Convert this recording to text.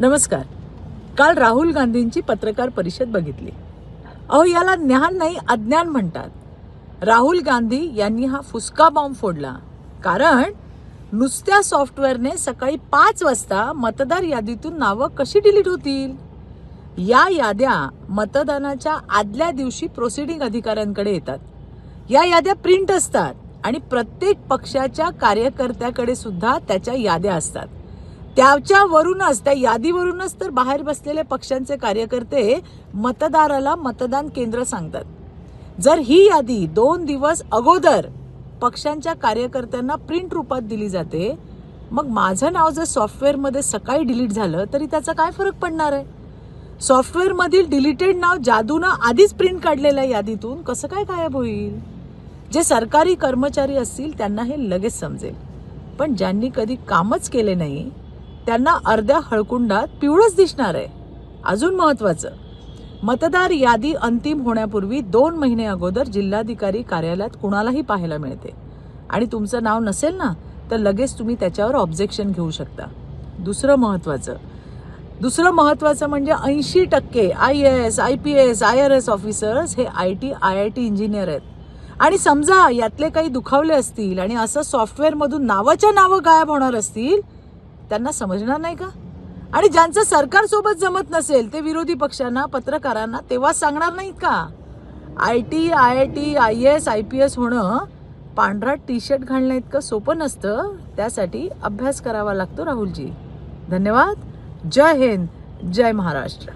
नमस्कार. काल राहुल गांधींची पत्रकार परिषद बघितली. अहो, याला ज्ञान नाही अज्ञान म्हणतात. राहुल गांधी यांनी हा फुसका बॉम्ब फोडला, कारण नुसत्या सॉफ्टवेअरने सकाळी 5 वाजता मतदार यादीतून नावं कशी डिलीट होतील. या याद्या मतदानाच्या आदल्या दिवशी प्रोसिडिंग अधिकाऱ्यांकडे येतात. या याद्या प्रिंट असतात आणि प्रत्येक पक्षाच्या कार्यकर्त्याकडे सुद्धा त्याच्या याद्या असतात. त्याच्यावरूनच, त्या यादीवरूनच तर बाहेर बसलेले पक्षांचे कार्यकर्ते मतदाराला मतदान केंद्र सांगतात. जर ही यादी 2 दिवस अगोदर पक्षांच्या कार्यकर्त्यांना प्रिंट रूपात दिली जाते, मग माझं नाव जर सॉफ्टवेअरमध्ये सकाळी डिलीट झालं तरी त्याचा काय फरक पडणार आहे. सॉफ्टवेअरमधील डिलीटेड नाव जादूनं आधीच प्रिंट काढलेल्या यादीतून कसं काय गायब होईल. जे सरकारी कर्मचारी असतील त्यांना हे लगेच समजेल, पण ज्यांनी कधी कामच केले नाही त्यांना अर्ध्या हळकुंडात पिवळंच दिसणार आहे. अजून महत्त्वाचं, मतदार यादी अंतिम होण्यापूर्वी 2 महिने अगोदर जिल्हाधिकारी कार्यालयात कुणालाही पाहायला मिळते आणि तुमचं नाव नसेल ना तर लगेच तुम्ही त्याच्यावर ऑब्जेक्शन घेऊ शकता. दुसरं महत्त्वाचं म्हणजे 80% IAS, IPS, IRS ऑफिसर्स हे IT, IIT इंजिनियर आहेत. आणि समजा यातले काही दुखावले असतील आणि असं सॉफ्टवेअरमधून नावं गायब होणार असतील, त्यांना समजणार नाही का. आणि ज्यांचं सरकारसोबत जमत नसेल ते विरोधी पक्षांना, पत्रकारांना तेव्हाच सांगणार नाहीत का. IT, IIT, IAS, IPS होणं पांढरा टी-शर्ट घालणं इतकं सोपं नसतं. त्यासाठी अभ्यास करावा लागतो राहुलजी. धन्यवाद. जय हिंद, जय महाराष्ट्र.